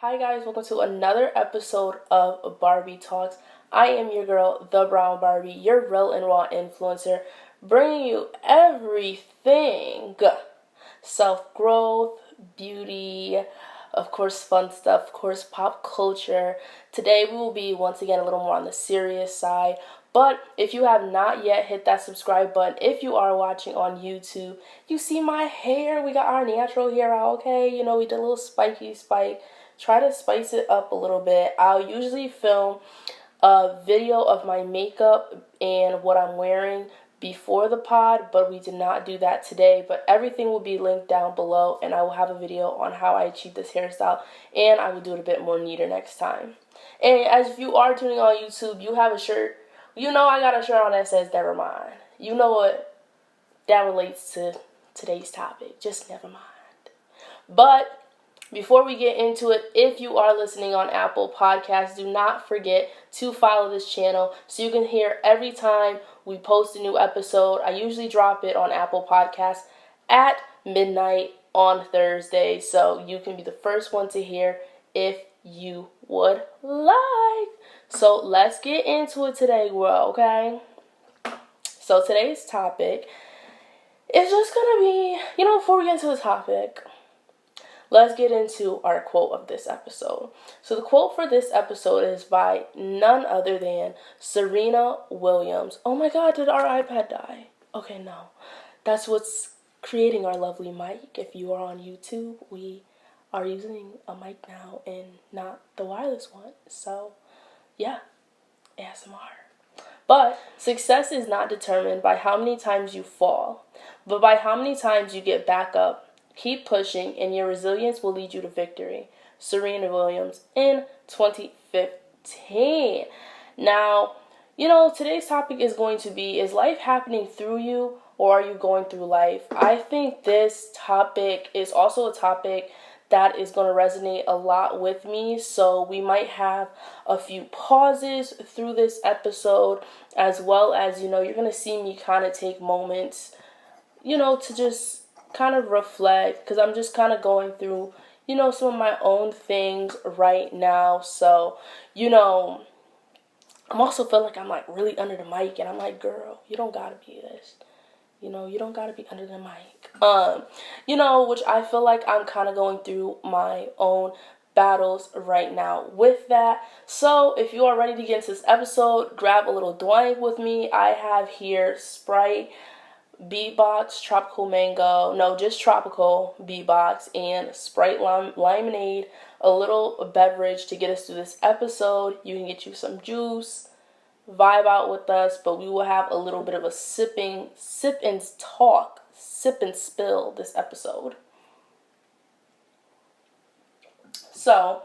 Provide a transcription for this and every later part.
Hi guys, welcome to another episode of Barbie Talks. I am your girl, the Brown Barbie, your real and raw influencer, bringing you everything self-growth, beauty, of course fun stuff, of course pop culture. Today we will be once again a little more on the serious side. But if you have not yet hit that subscribe button, if you are watching on YouTube, you see my hair. We got our natural hair out, okay? We did a little spiky spike. Try to spice it up a little bit. I'll usually film a video of my makeup and what I'm wearing before the pod, but we did not do that today. But everything will be linked down below, and I will have a video on how I achieved this hairstyle, and I will do it a bit more neater next time. And as if you are tuning on YouTube, you have a shirt. I got a shirt on that says never mind. You know what? That relates to today's topic. Just never mind. But before we get into it, if you are listening on Apple Podcasts, do not forget to follow this channel so you can hear every time we post a new episode. I usually drop it on Apple Podcasts at midnight on Thursday, so you can be the first one to hear if you would like. So let's get into it today, world, okay? So today's topic is just going to be, before we get into the topic, let's get into our quote of this episode. So the quote for this episode is by none other than Serena Williams. Oh my God, did our iPad die? Okay, no. That's what's creating our lovely mic. If you are on YouTube, we are using a mic now and not the wireless one. So, yeah, ASMR. But success is not determined by how many times you fall, but by how many times you get back up. Keep pushing, and your resilience will lead you to victory. Serena Williams in 2015. Now, today's topic is going to be, is life happening through you, or are you going through life? I think this topic is also a topic that is going to resonate a lot with me, so we might have a few pauses through this episode, as well as, you're going to see me kind of take moments, to just kind of reflect, because I'm just kind of going through, some of my own things right now. So, I'm also feeling like I'm like really under the mic, and I'm like, girl, you don't gotta be this. You don't gotta be under the mic. Which I feel like I'm kind of going through my own battles right now with that. So if you are ready to get into this episode, grab a little drink with me. I have here Sprite, Beatbox, Tropical Mango, no, just Tropical, Beatbox, and Sprite Lemonade, a little beverage to get us through this episode. You can get you some juice, vibe out with us, but we will have a little bit of a sip and spill this episode. So,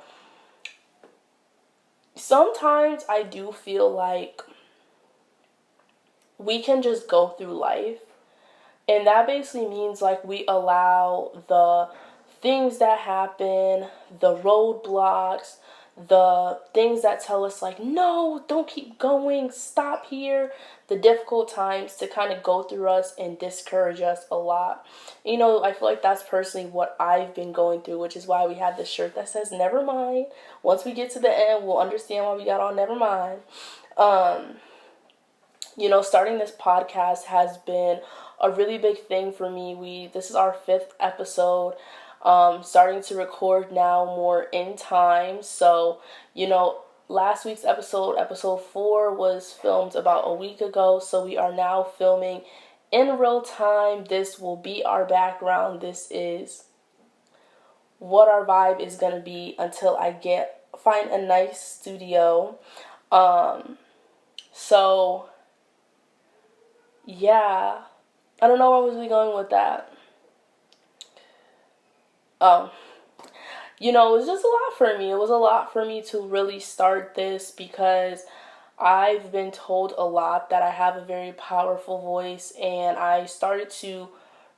sometimes I do feel like we can just go through life, and that basically means like we allow the things that happen, the roadblocks, the things that tell us like, no, don't keep going, stop here, the difficult times to kind of go through us and discourage us a lot. I feel like that's personally what I've been going through, which is why we have this shirt that says never mind. Once we get to the end, we'll understand why we got on never mind. Starting this podcast has been a really big thing for me. This is our 5th episode. Starting to record now more in time. So, last week's episode 4, was filmed about a week ago. So we are now filming in real time. This will be our background. This is what our vibe is going to be until I find a nice studio. So yeah, I don't know where I was going with that. It was just a lot for me. It was a lot for me to really start this, because I've been told a lot that I have a very powerful voice, and I started to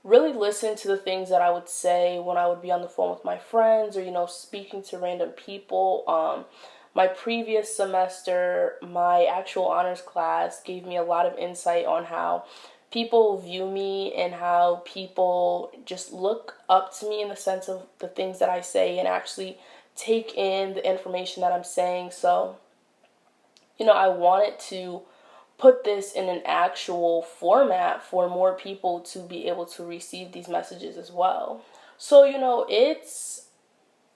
really listen to the things that I would say when I would be on the phone with my friends, or, speaking to random people. My previous semester, my actual honors class gave me a lot of insight on how people view me and how people just look up to me in the sense of the things that I say and actually take in the information that I'm saying. So, I wanted to put this in an actual format for more people to be able to receive these messages as well. So,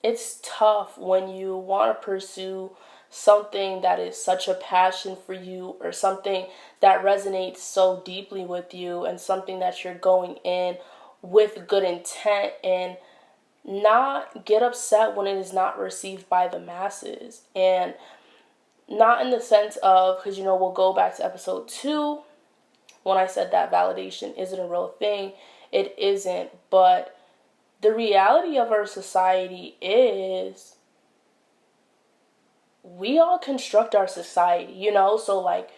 it's tough when you want to pursue something that is such a passion for you, or something that resonates so deeply with you, and something that you're going in with good intent, and not get upset when it is not received by the masses. And not in the sense of, because we'll go back to episode 2 when I said that validation isn't a real thing. It isn't, but the reality of our society is we all construct our society, so like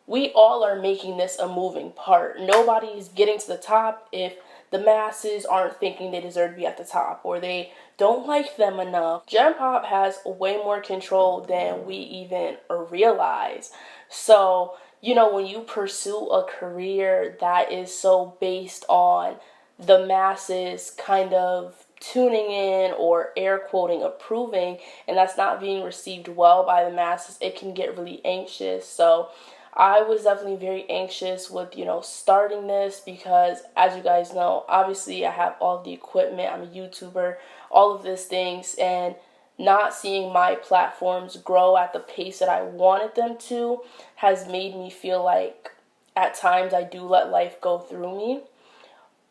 we all are making this a moving part. Nobody's getting to the top if the masses aren't thinking they deserve to be at the top, or they don't like them enough. Gen Pop has way more control than we even realize. So, when you pursue a career that is so based on the masses kind of tuning in, or air quoting approving, and that's not being received well by the masses, it can get really anxious. So I was definitely very anxious with, starting this, because as you guys know, obviously I have all the equipment, I'm a YouTuber, all of these things, and not seeing my platforms grow at the pace that I wanted them to has made me feel like at times I do let life go through me.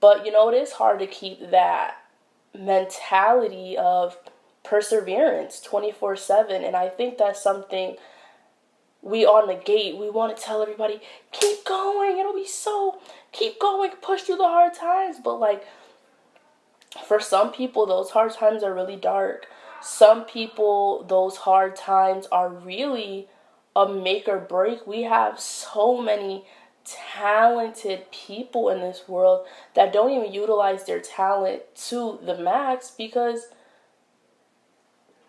But, it is hard to keep that mentality of perseverance 24/7, and I think that's something we on the gate, we want to tell everybody, keep going, keep going, push through the hard times. But like, for some people, those hard times are really dark. Some people, those hard times are really a make or break. We have so many talented people in this world that don't even utilize their talent to the max, because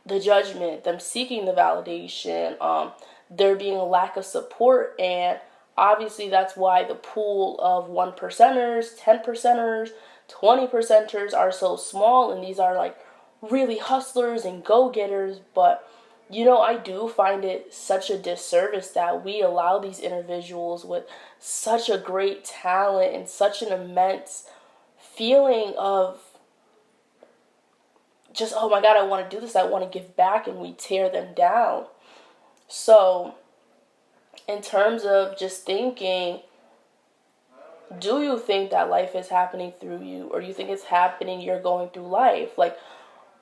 the judgment, them seeking the validation, there being a lack of support. And obviously that's why the pool of 1%ers, 10%ers, 20%ers are so small, and these are like really hustlers and go-getters. But I do find it such a disservice that we allow these individuals with such a great talent and such an immense feeling of just, oh my God, I want to do this, I want to give back, and we tear them down. So, in terms of just thinking, do you think that life is happening through you, or you think it's happening, you're going through life? Like,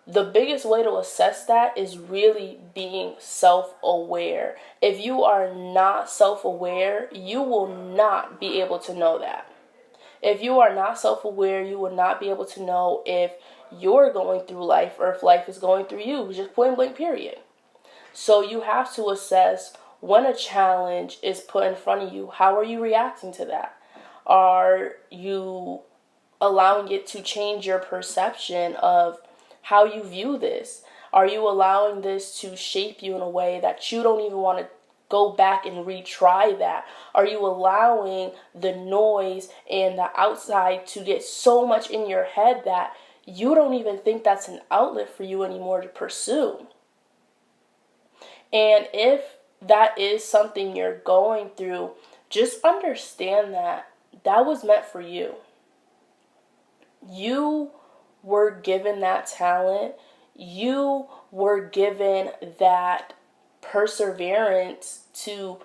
the biggest way to assess that is really being self-aware. If you are not self-aware, you will not be able to know that. If you are not self-aware, you will not be able to know if you're going through life, or if life is going through you, just point blank period. So you have to assess, when a challenge is put in front of you, how are you reacting to that? Are you allowing it to change your perception of how you view this? Are you allowing this to shape you in a way that you don't even want to go back and retry that? Are you allowing the noise and the outside to get so much in your head that you don't even think that's an outlet for you anymore to pursue? And if that is something you're going through, just understand that that was meant for you. You were given that talent. You were given that perseverance to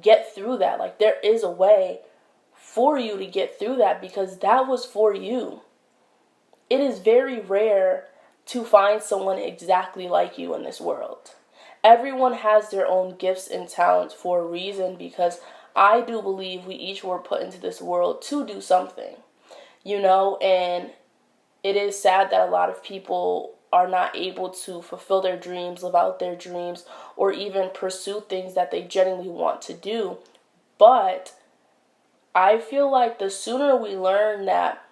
get through that. Like, there is a way for you to get through that, because that was for you. It is very rare to find someone exactly like you in this world. Everyone has their own gifts and talents for a reason, because I do believe we each were put into this world to do something, and it is sad that a lot of people are not able to fulfill their dreams, live out their dreams, or even pursue things that they genuinely want to do. But I feel like the sooner we learn that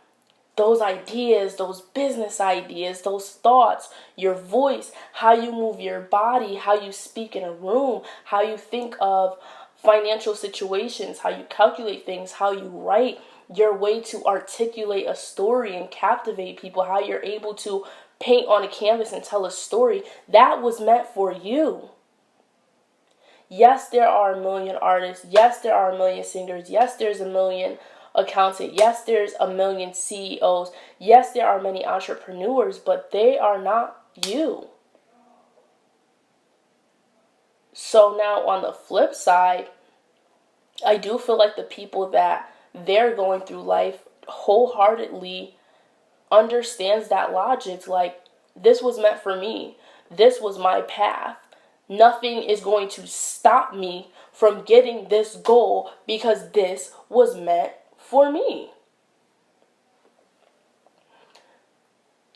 those ideas, those business ideas, those thoughts, your voice, how you move your body, how you speak in a room, how you think of financial situations, how you calculate things, how you write, your way to articulate a story and captivate people, how you're able to paint on a canvas and tell a story. That was meant for you. Yes, there are a million artists. Yes, there are a million singers. Yes, there's a million accountants. Yes, there's a million CEOs. Yes, there are many entrepreneurs, but they are not you. So now on the flip side, I do feel like the people that they're going through life wholeheartedly understands that logic. Like, this was meant for me. This was my path. Nothing is going to stop me from getting this goal because this was meant for me.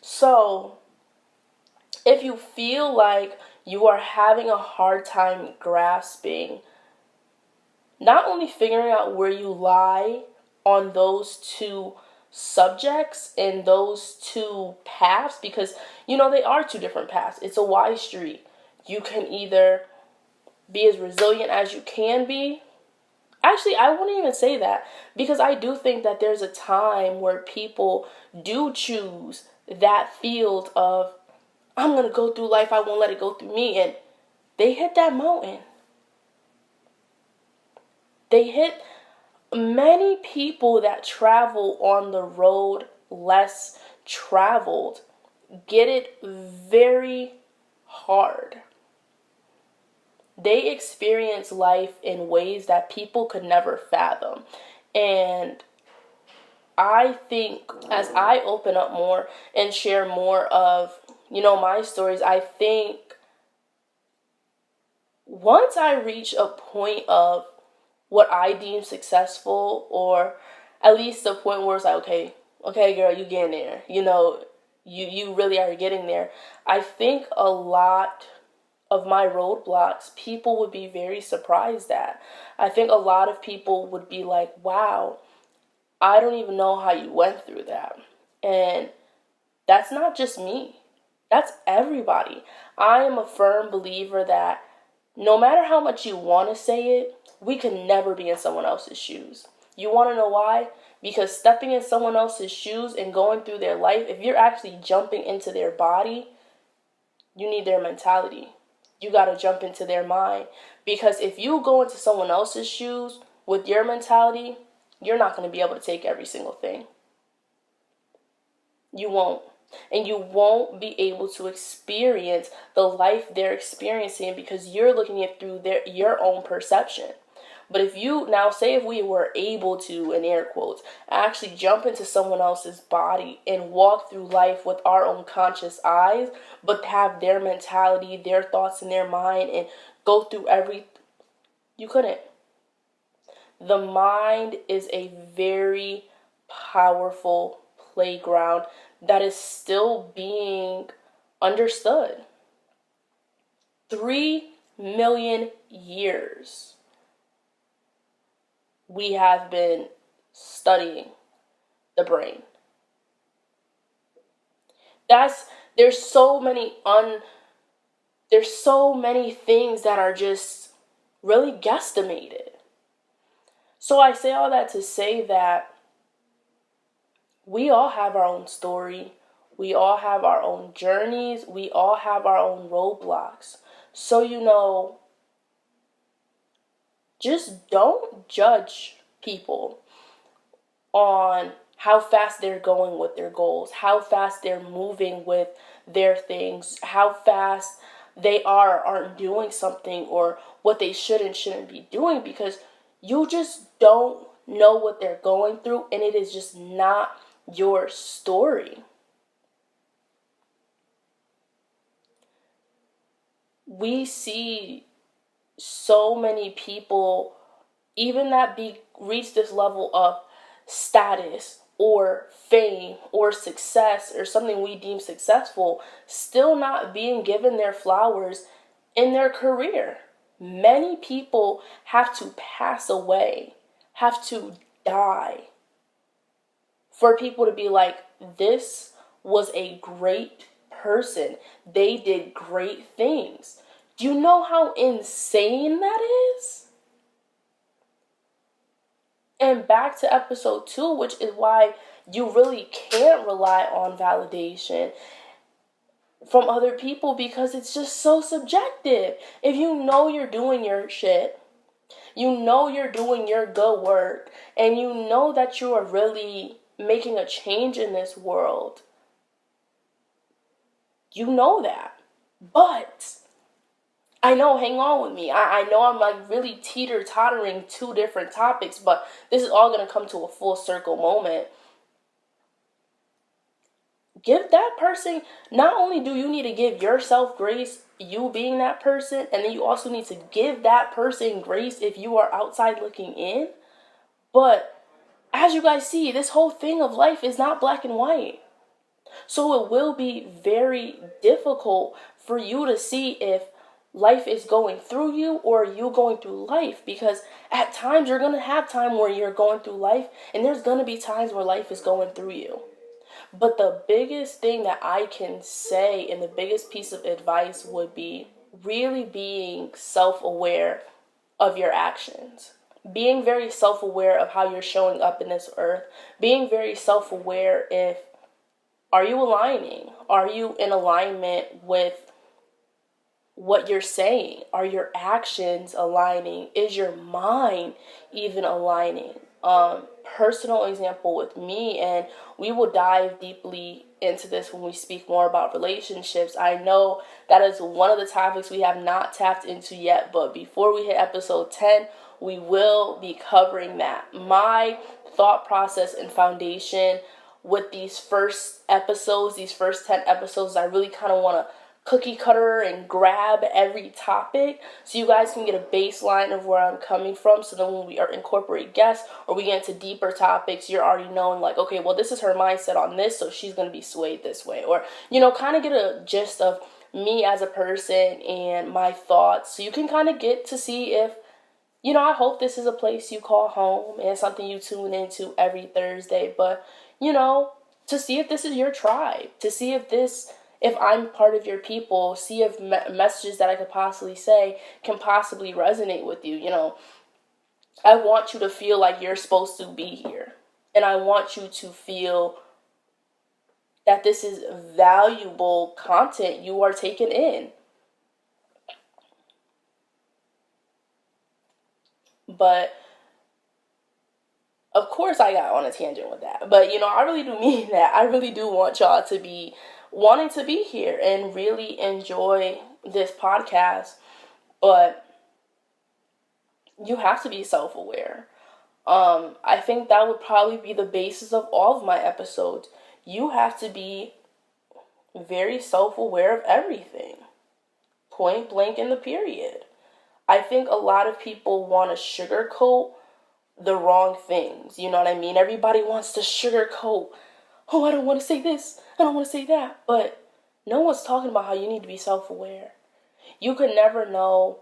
So, if you feel like you are having a hard time grasping, not only figuring out where you lie on those two subjects and those two paths, because they are two different paths. It's a Y street. You can either be as resilient as you can be. Actually, I wouldn't even say that, because I do think that there's a time where people do choose that field of, I'm going to go through life, I won't let it go through me, and they hit that mountain. Many people that travel on the road less traveled get it very hard. They experience life in ways that people could never fathom. And I think as I open up more and share more of, my stories, I think once I reach a point of what I deem successful, or at least the point where it's like, okay, girl, you getting there. You really are getting there. I think a lot of my roadblocks, people would be very surprised at. I think a lot of people would be like, wow, I don't even know how you went through that. And that's not just me. That's everybody. I am a firm believer that no matter how much you want to say it, we can never be in someone else's shoes. You want to know why? Because stepping in someone else's shoes and going through their life, if you're actually jumping into their body, you need their mentality. You got to jump into their mind. Because if you go into someone else's shoes with your mentality, you're not going to be able to take every single thing. You won't. And you won't be able to experience the life they're experiencing because you're looking at it through your own perception. But if you, now say if we were able to, in air quotes, actually jump into someone else's body and walk through life with our own conscious eyes, but have their mentality, their thoughts in their mind, and go through you couldn't. The mind is a very powerful playground that is still being understood. 3 million years we have been studying the brain. There's so many things that are just really guesstimated. So I say all that to say that we all have our own story. We all have our own journeys. We all have our own roadblocks. So, just don't judge people on how fast they're going with their goals, how fast they're moving with their things, how fast they aren't doing something, or what they should and shouldn't be doing, because you just don't know what they're going through, and it is just not your story. We see so many people, even that reach this level of status or fame or success or something we deem successful, still not being given their flowers in their career. Many people have to pass away, have to die, for people to be like, this was a great person. They did great things. Do you know how insane that is? And back to episode 2, which is why you really can't rely on validation. from other people because it's just so subjective. If you know you're doing your shit, you know you're doing your good work, and you know that you are really making a change in this world, you know that. But I know, hang on with me. I know I'm like really teeter-tottering two different topics, but this is all going to come to a full circle moment. Give that person, not only do you need to give yourself grace, you being that person, and then you also need to give that person grace if you are outside looking in. But as you guys see, this whole thing of life is not black and white. So it will be very difficult for you to see if life is going through you or you going through life, because at times you're going to have time where you're going through life, and there's going to be times where life is going through you. But the biggest thing that I can say, and the biggest piece of advice, would be really being self-aware of your actions. Being very self-aware of how you're showing up in this earth. Being very self-aware if, are you aligning? Are you in alignment with what you're saying? Are your actions aligning? Is your mind even aligning? Personal example with me, and we will dive deeply into this when we speak more about relationships. I know that is one of the topics we have not tapped into yet, but before we hit episode 10, we will be covering that. My thought process and foundation with these first episodes, these first 10 episodes, I really kind of want to cookie cutter and grab every topic so you guys can get a baseline of where I'm coming from, so then when we incorporate guests or we get into deeper topics, you're already knowing like, okay, well, this is her mindset on this, so she's going to be swayed this way, or kind of get a gist of me as a person and my thoughts, so you can kind of get to see if I hope this is a place you call home and something you tune into every Thursday, but to see if this is your tribe, to see if I'm part of your people, see if messages that I could possibly say can possibly resonate with you. I want you to feel like you're supposed to be here. And I want you to feel that this is valuable content you are taking in. But of course I got on a tangent with that. But, I really do mean that. I really do want y'all to be wanting to be here and really enjoy this podcast. But you have to be self-aware. I think that would probably be the basis of all of my episodes. You have to be very self-aware of everything. Point blank in the period. I think a lot of people want to sugarcoat the wrong things. You know what I mean? Everybody wants to sugarcoat. Oh, I don't want to say this. I don't want to say that. But no one's talking about how you need to be self-aware. You can never know.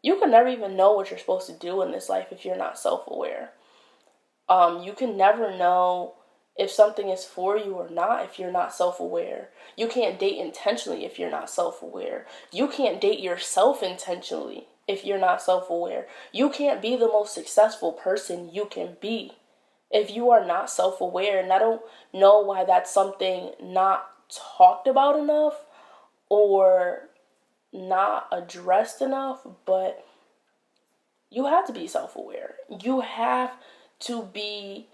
You can never even know what you're supposed to do in this life if you're not self-aware. You can never know if something is for you or not if you're not self-aware. You can't date intentionally if you're not self-aware. You can't date yourself intentionally if you're not self-aware. You can't be the most successful person you can be if you are not self-aware. And I don't know why that's something not talked about enough or not addressed enough, but you have to be self-aware. You have to be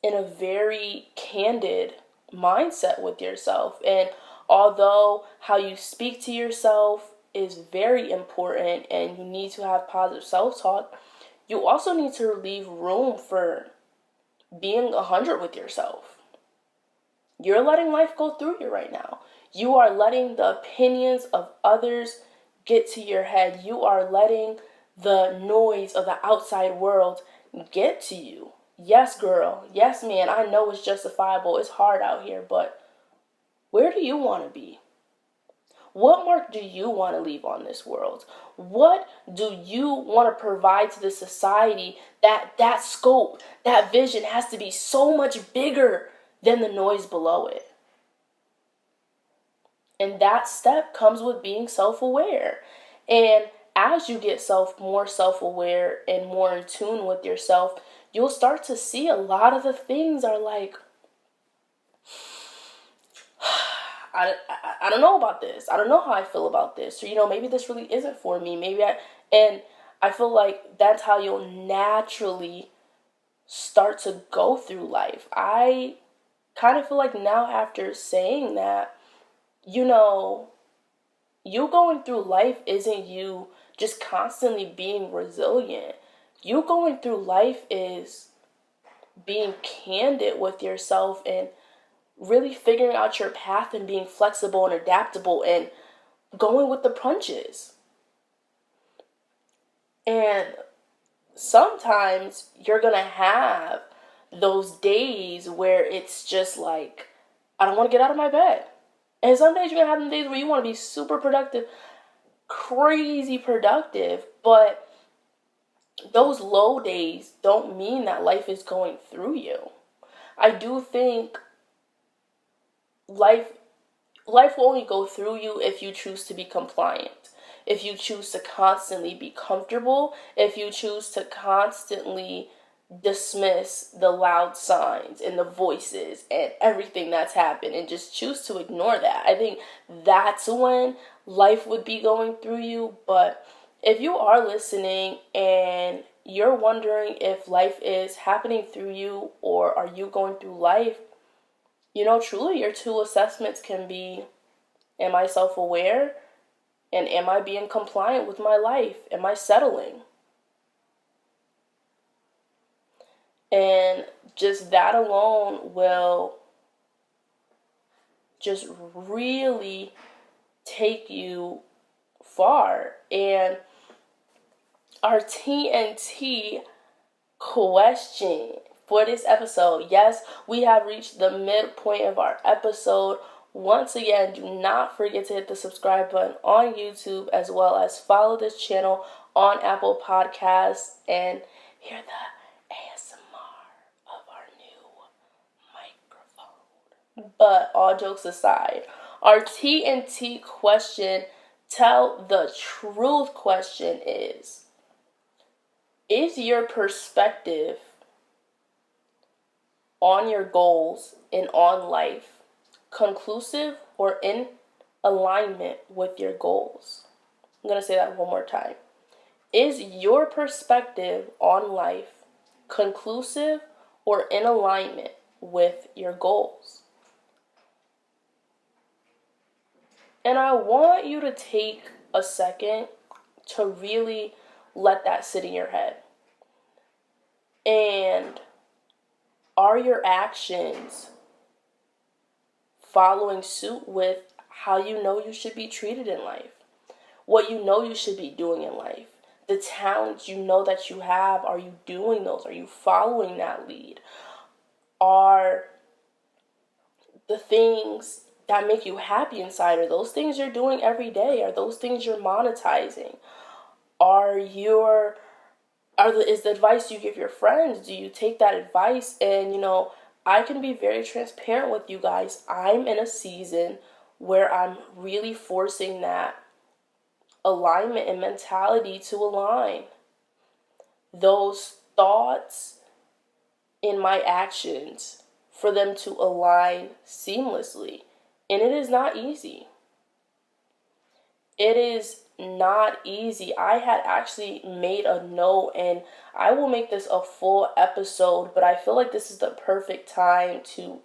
in a very candid mindset with yourself. And although how you speak to yourself is very important and you need to have positive self-talk, you also need to leave room for being 100 with yourself. You're letting life go through you right now. You are letting the opinions of others get to your head. You are letting the noise of the outside world get to you. Yes, girl. Yes, man. I know it's justifiable. It's hard out here, but where do you want to be? What mark do you want to leave on this world? What do you want to provide to the society that scope, that vision has to be so much bigger than the noise below it? And that step comes with being self-aware. And as you get more self-aware and more in tune with yourself, you'll start to see a lot of the things are like, I don't know about this. I don't know how I feel about this. Or, maybe this really isn't for me. And I feel like that's how you'll naturally start to go through life. I kind of feel like now after saying that, you going through life isn't you just constantly being resilient. You going through life is being candid with yourself and really figuring out your path and being flexible and adaptable and going with the punches. And sometimes you're going to have those days where it's just like, I don't want to get out of my bed. And some days you're going to have them days where you want to be super productive, crazy productive, but those low days don't mean that life is going through you. I do think life will only go through you if you choose to be compliant, if you choose to constantly be comfortable, if you choose to constantly dismiss the loud signs and the voices and everything that's happened and just choose to ignore that. I think that's when life would be going through you. But if you are listening and you're wondering if life is happening through you or are you going through life, truly your two assessments can be, am I self-aware? And am I being compliant with my life? Am I settling? And just that alone will just really take you far. And our TNT question for this episode, yes, we have reached the midpoint of our episode. Once again, do not forget to hit the subscribe button on YouTube, as well as follow this channel on Apple Podcasts and hear the ASMR of our new microphone. But all jokes aside, our TNT question, tell the truth question is your perspective on your goals and on life conclusive or in alignment with your goals? I'm going to say that one more time. Is your perspective on life conclusive or in alignment with your goals? And I want you to take a second to really let that sit in your head. And are your actions following suit with how you should be treated in life? What you should be doing in life? The talents that you have, are you doing those? Are you following that lead? Are the things that make you happy inside, are those things you're doing every day? Are those things you're monetizing? Is the advice you give your friends, do you take that advice? And I can be very transparent with you guys. I'm in a season where I'm really forcing that alignment and mentality to align. Those thoughts in my actions, for them to align seamlessly. And it is not easy. It is not easy. I had actually made a note, and I will make this a full episode, but I feel like this is the perfect time to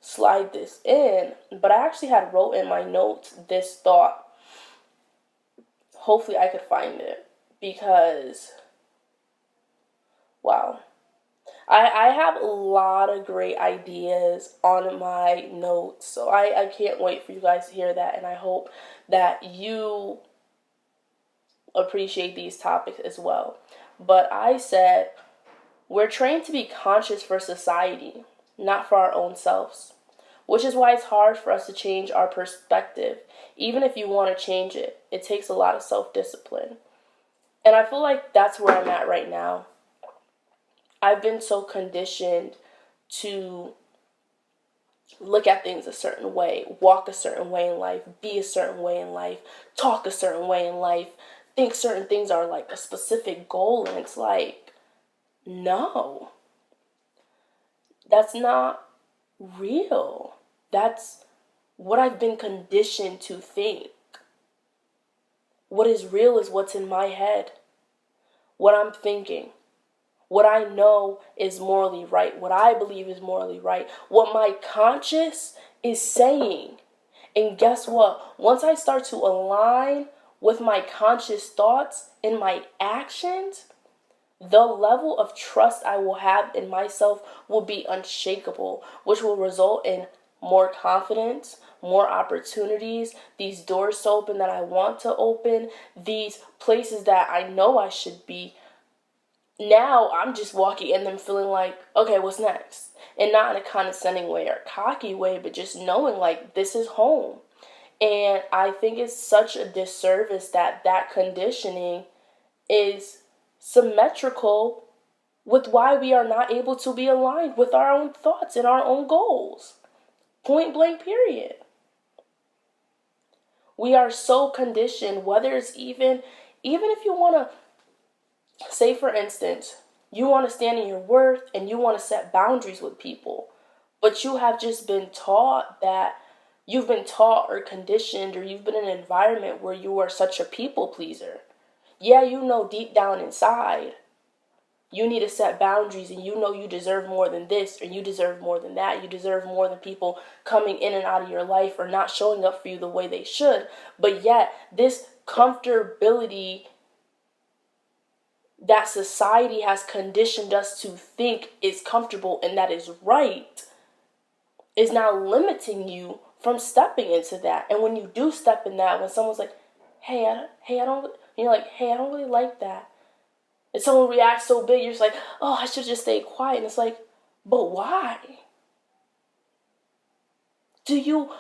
slide this in. But I actually had wrote in my notes this thought. Hopefully I could find it, because wow. I have a lot of great ideas on my notes, so I can't wait for you guys to hear that, and I hope that you appreciate these topics as well. But I said, we're trained to be conscious for society, not for our own selves, which is why it's hard for us to change our perspective. Even if you want to change it, it takes a lot of self-discipline. And I feel like that's where I'm at right now. I've been so conditioned to look at things a certain way, walk a certain way in life, be a certain way in life, talk a certain way in life, think certain things are like a specific goal. And it's like, no, that's not real. That's what I've been conditioned to think. What is real is what's in my head, what I'm thinking, what I know is morally right, what I believe is morally right, what my conscience is saying. And guess what? Once I start to align with my conscious thoughts and my actions, the level of trust I will have in myself will be unshakable, which will result in more confidence, more opportunities, these doors to open that I want to open, these places that I know I should be. Now I'm just walking in them feeling like, okay, what's next? And not in a condescending way or cocky way, but just knowing like this is home. And I think it's such a disservice that conditioning is symmetrical with why we are not able to be aligned with our own thoughts and our own goals. Point blank, period. We are so conditioned, whether it's even if you want to, say for instance, you want to stand in your worth and you want to set boundaries with people, but you have just been taught that you've been taught or conditioned, or you've been in an environment where you are such a people pleaser. Yeah, you know deep down inside, you need to set boundaries, and you know you deserve more than this, or you deserve more than that. You deserve more than people coming in and out of your life or not showing up for you the way they should. But yet, this comfortability that society has conditioned us to think is comfortable and that is right is now limiting you from stepping into that. And when you do step in that, when someone's like, I don't, you're like, hey, I don't really like that. And someone reacts so big, you're just like, oh, I should just stay quiet. And it's like, but why? Do you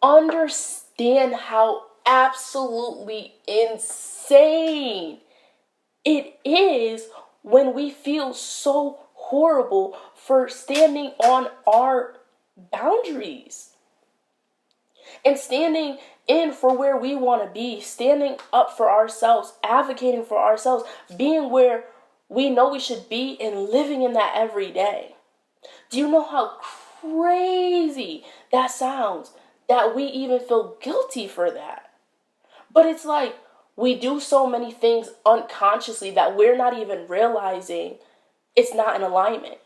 understand how absolutely insane it is when we feel so horrible for standing on our boundaries and standing in for where we want to be, standing up for ourselves, advocating for ourselves, being where we know we should be, and living in that every day? Do you know how crazy that sounds, that we even feel guilty for that? But it's like we do so many things unconsciously that we're not even realizing it's not in alignment,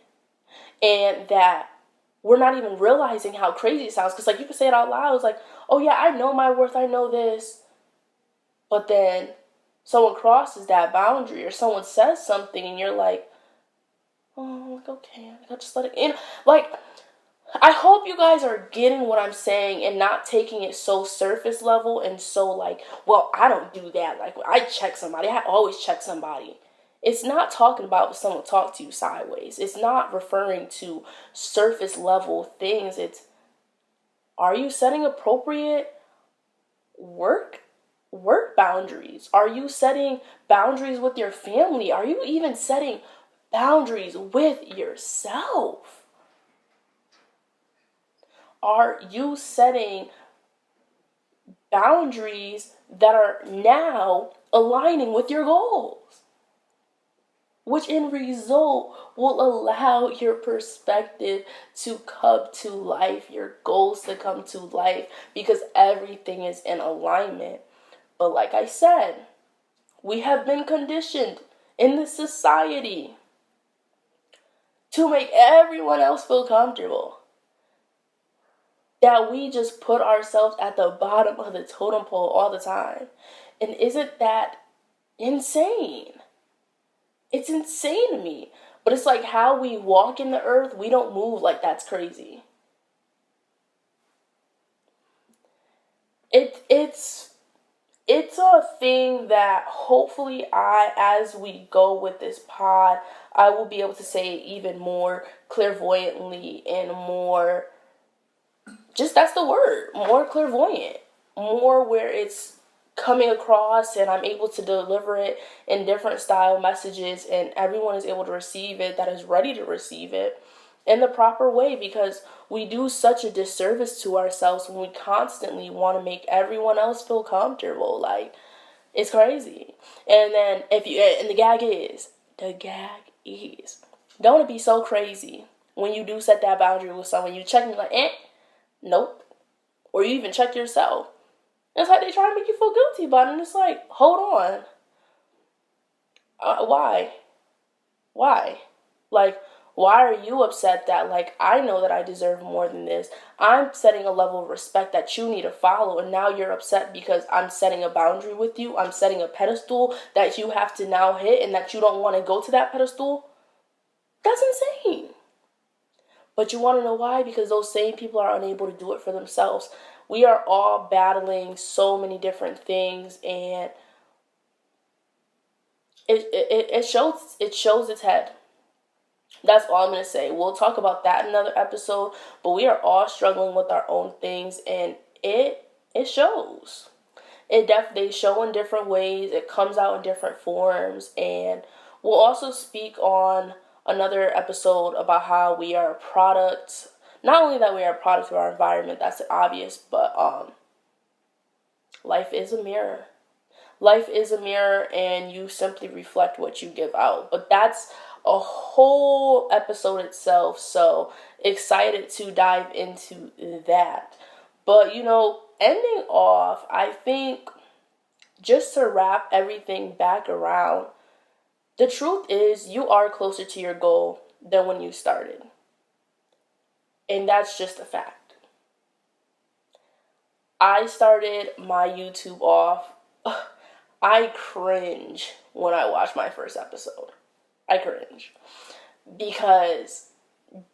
and that we're not even realizing how crazy it sounds. Because like you can say it out loud. It's like, oh yeah, I know my worth. I know this. But then someone crosses that boundary, or someone says something and you're like, oh, okay, I'll just let it in. Like, I hope you guys are getting what I'm saying and not taking it so surface level and so like, well, I don't do that. Like, I check somebody. I always check somebody. It's not talking about if someone talk to you sideways. It's not referring to surface level things. It's, are you setting appropriate work boundaries? Are you setting boundaries with your family? Are you even setting boundaries with yourself? Are you setting boundaries that are now aligning with your goals? Which in result will allow your perspective to come to life, your goals to come to life, because everything is in alignment. But like I said, we have been conditioned in this society to make everyone else feel comfortable, that we just put ourselves at the bottom of the totem pole all the time. And isn't that insane? It's insane to me. But it's like how we walk in the earth, we don't move like that's crazy. It's a thing that hopefully as we go with this pod, I will be able to say even more clairvoyantly and more, just that's the word, more clairvoyant, more where it's coming across and I'm able to deliver it in different style messages, and everyone is able to receive it that is ready to receive it in the proper way, because we do such a disservice to ourselves when we constantly want to make everyone else feel comfortable. Like, it's crazy. And then the gag is, don't it be so crazy when you do set that boundary with someone, you check and you're like, nope. Or you even check yourself. It's like they try to make you feel guilty about it, and it's like, hold on. Why? Why? Like, why are you upset that, like, I know that I deserve more than this? I'm setting a level of respect that you need to follow, and now you're upset because I'm setting a boundary with you. I'm setting a pedestal that you have to now hit, and that you don't want to go to that pedestal. That's insane. But you want to know why? Because those same people are unable to do it for themselves. We are all battling so many different things, and it shows its head. That's all I'm going to say. We'll talk about that in another episode, but we are all struggling with our own things, and it shows. They show in different ways. It comes out in different forms, and we'll also speak on another episode about how we are products. Not only that we are products of our environment, that's obvious, but life is a mirror. Life is a mirror, and you simply reflect what you give out. But that's a whole episode itself, so excited to dive into that. But, ending off, I think, just to wrap everything back around, the truth is you are closer to your goal than when you started. And that's just a fact. I started my YouTube off. I cringe when I watch my first episode. I cringe. Because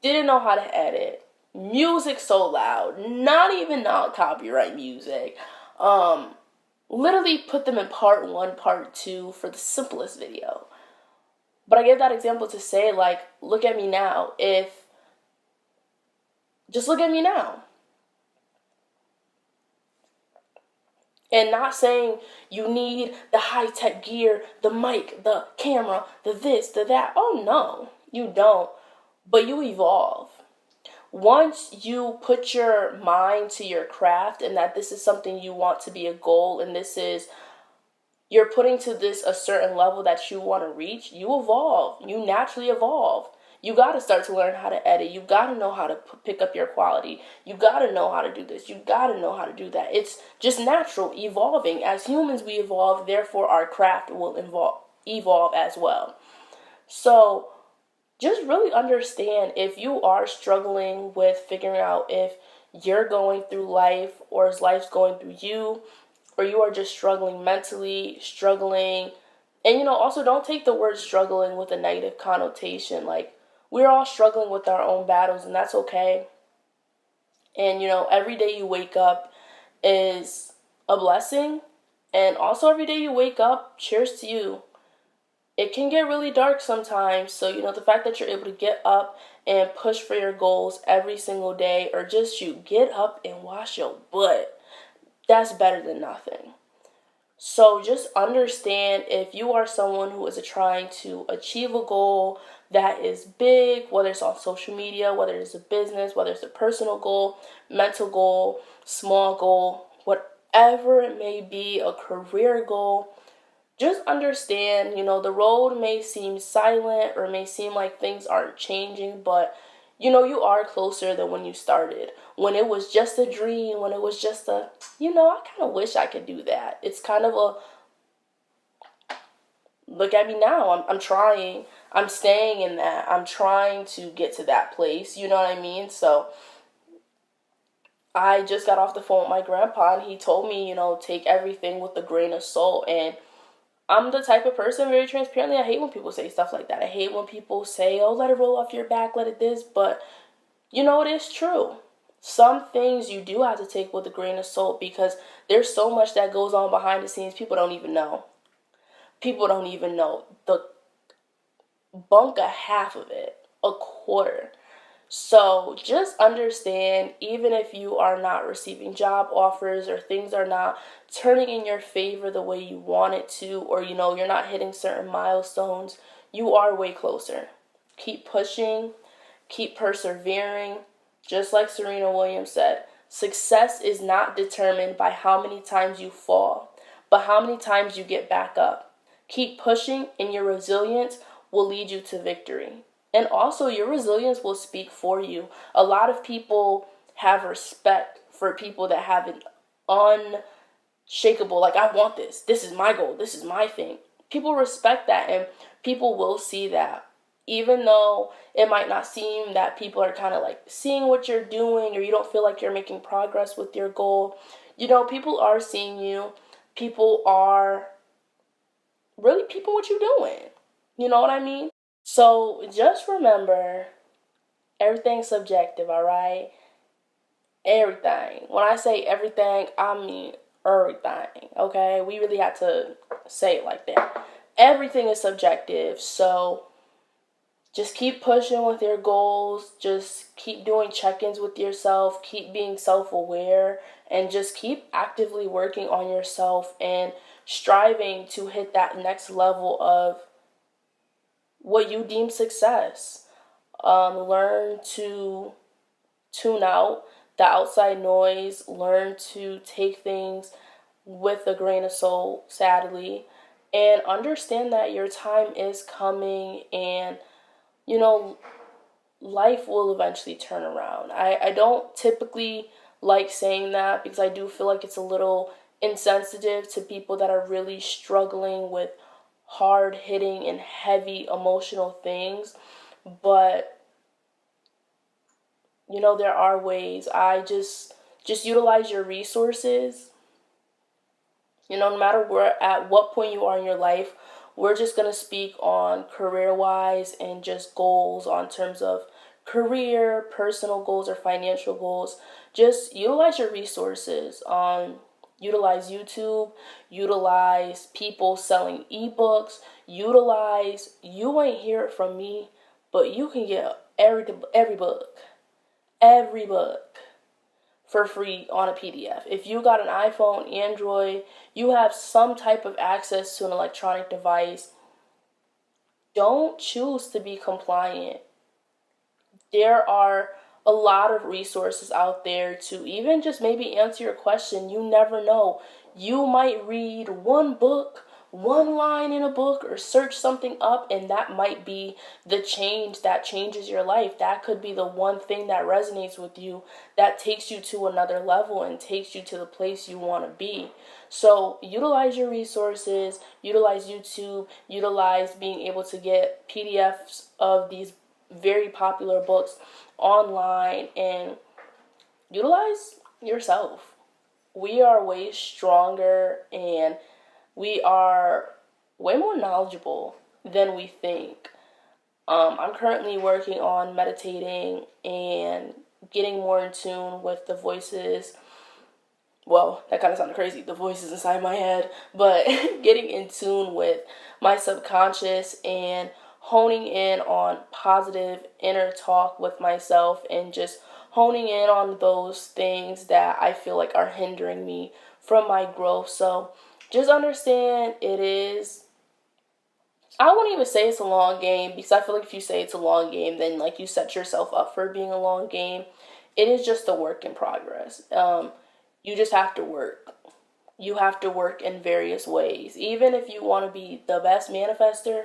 didn't know how to edit. Music so loud. Not even non-copyright music. Literally put them in part 1, part 2 for the simplest video. But I give that example to say, like, look at me now. Just look at me now. And not saying you need the high-tech gear, the mic, the camera, the this, the that. Oh, no, you don't. But you evolve. Once you put your mind to your craft and that this is something you want to be a goal, and you're putting to this a certain level that you want to reach, you evolve. You naturally evolve. You got to start to learn how to edit. You got to know how to pick up your quality. You got to know how to do this. You got to know how to do that. It's just natural, evolving. As humans, we evolve. Therefore, our craft will evolve as well. So just really understand, if you are struggling with figuring out if you're going through life or is life going through you, or you are just struggling mentally, and also don't take the word struggling with a negative connotation. Like, we're all struggling with our own battles, and that's okay. And every day you wake up is a blessing, and also every day you wake up, cheers to you. It can get really dark sometimes, so the fact that you're able to get up and push for your goals every single day, or just get up and wash your butt, that's better than nothing. So just understand, if you are someone who is trying to achieve a goal that is big, whether it's on social media, whether it's a business, whether it's a personal goal, mental goal, small goal, whatever it may be, a career goal, just understand, the road may seem silent or may seem like things aren't changing, but you are closer than when you started. When it was just a dream, when it was just I kind of wish I could do that. It's kind of look at me now. I'm trying. I'm staying in that. I'm trying to get to that place. You know what I mean? So I just got off the phone with my grandpa, and he told me, take everything with a grain of salt. And I'm the type of person, very transparently, I hate when people say stuff like that. I hate when people say, oh, let it roll off your back, let it this. But, it is true. Some things you do have to take with a grain of salt, because there's so much that goes on behind the scenes people don't even know. People don't even know. The bunk a half of it, a quarter. So just understand, even if you are not receiving job offers, or things are not turning in your favor the way you want it to, or you're not hitting certain milestones, you are way closer. Keep pushing, keep persevering. Just like Serena Williams said, success is not determined by how many times you fall, but how many times you get back up. Keep pushing, and your resilience will lead you to victory. And also, your resilience will speak for you. A lot of people have respect for people that have an unshakable, like, I want this. This is my goal. This is my thing. People respect that, and people will see that. Even though it might not seem that people are kind of like seeing what you're doing, or you don't feel like you're making progress with your goal, people are seeing you. People are really peeping what you're doing. You know what I mean? So just remember, everything's subjective, all right? Everything. When I say everything, I mean everything, okay? We really have to say it like that. Everything is subjective, so just keep pushing with your goals. Just keep doing check-ins with yourself. Keep being self-aware, and just keep actively working on yourself and striving to hit that next level of what you deem success. Learn to tune out the outside noise. Learn to take things with a grain of salt, sadly, and understand that your time is coming, and life will eventually turn around. I don't typically like saying that, because I do feel like it's a little insensitive to people that are really struggling with hard hitting and heavy emotional things. But there are ways. I just utilize your resources. No matter where, at what point you are in your life, we're just going to speak on career-wise and just goals on terms of career, personal goals, or financial goals. Just utilize your resources. Utilize YouTube, utilize people selling ebooks, you ain't hear it from me, but you can get every book for free on a PDF. If you got an iPhone, Android, you have some type of access to an electronic device, don't choose to be compliant. There are a lot of resources out there to even just maybe answer your question. You never know. You might read one book, one line in a book, or search something up, and that might be the change that changes your life. That could be the one thing that resonates with you, that takes you to another level and takes you to the place you want to be. So utilize your resources, utilize YouTube, utilize being able to get PDFs of these very popular books online, and utilize yourself. We are way stronger, and we are way more knowledgeable than we think. I'm currently working on meditating and getting more in tune with the voices. Well, that kind of sounded crazy, the voices inside my head, but getting in tune with my subconscious and honing in on positive inner talk with myself, and just honing in on those things that I feel like are hindering me from my growth. So just understand, I won't even say it's a long game, because I feel like if you say it's a long game, then like you set yourself up for being a long game. It is just a work in progress. You just have to work. You have to work in various ways. Even if you want to be the best manifester,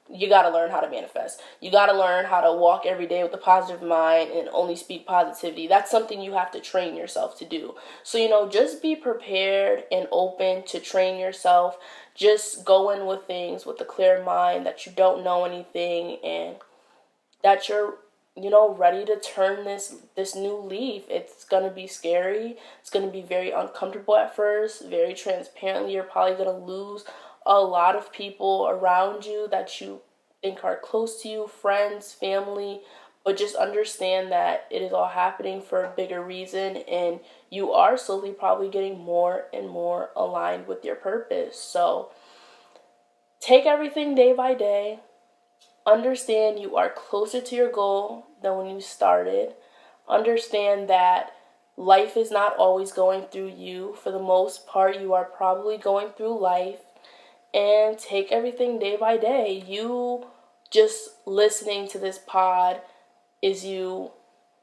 you got to learn how to manifest. You got to learn how to walk every day with a positive mind and only speak positivity. That's something you have to train yourself to do. So, just be prepared and open to train yourself. Just go in with things with a clear mind, that you don't know anything, and that you're, ready to turn this new leaf. It's going to be scary. It's going to be very uncomfortable at first, very transparently. You're probably going to lose a lot of people around you that you think are close to you, friends, family, but just understand that it is all happening for a bigger reason, and you are slowly probably getting more and more aligned with your purpose. So take everything day by day. Understand you are closer to your goal than when you started. Understand that life is not always going through you. For the most part, you are probably going through life. And take everything day by day. You just listening to this pod is you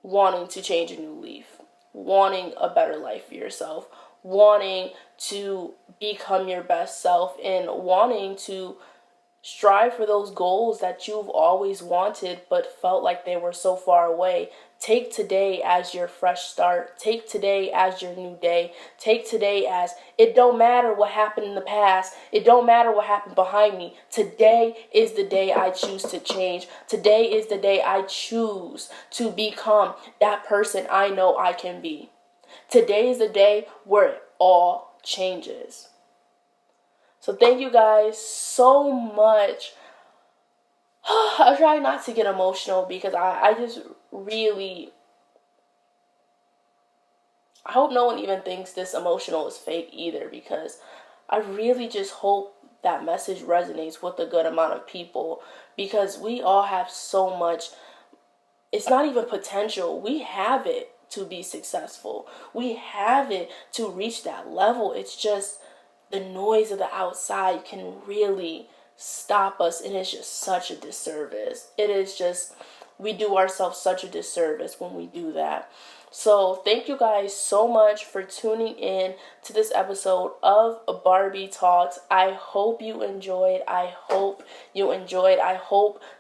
wanting to change a new leaf, wanting a better life for yourself, wanting to become your best self, and wanting to strive for those goals that you've always wanted but felt like they were so far away. Take today as your fresh start. Take today as your new day. Take today as it don't matter what happened in the past. It don't matter what happened behind me. Today is the day I choose to change. Today is the day I choose to become that person I know I can be. Today is the day where it all changes. So thank you guys so much. I try not to get emotional because I just really, I hope no one even thinks this emotional is fake either, because I really just hope that message resonates with a good amount of people, because we all have so much. It's not even potential. We have it to be successful. We have it to reach that level. It's just the noise of the outside can really stop us, and it's just such a disservice. It is just, we do ourselves such a disservice when we do that. So thank you guys so much for tuning in to this episode of Barbie Talks. I hope you enjoyed. I hope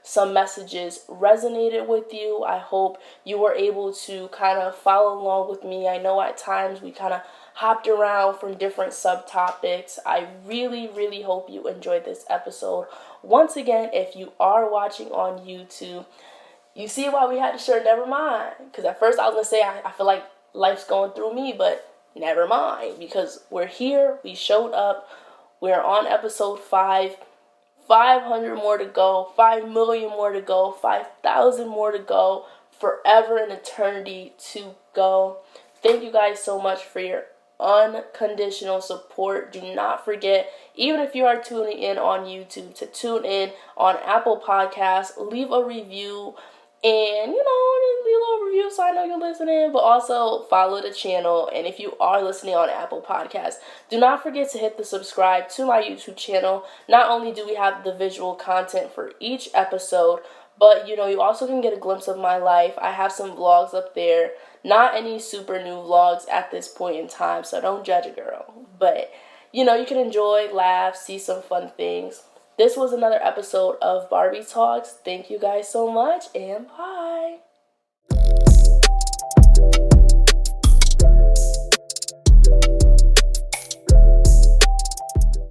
some messages resonated with you. I hope you were able to kind of follow along with me. I know at times we kind of hopped around from different subtopics. I really, really hope you enjoyed this episode. Once again, if you are watching on YouTube, you see why we had to share Never Mind. Because at first I was going to say I feel like life's going through me, but never mind. Because we're here, we showed up, we're on episode 5. 500 more to go, 5 million more to go, 5,000 more to go, forever and eternity to go. Thank you guys so much for your unconditional support. Do not forget, even if you are tuning in on YouTube, to tune in on Apple Podcasts, leave a review, and just leave a little review so I know you're listening, but also follow the channel. And if you are listening on Apple Podcasts, do not forget to hit the subscribe to my YouTube channel. Not only do we have the visual content for each episode, but you also can get a glimpse of my life. I have some vlogs up there. Not any super new vlogs at this point in time, so don't judge a girl. But you can enjoy, laugh, see some fun things. This was another episode of Barbie Talks. Thank you guys so much, and bye.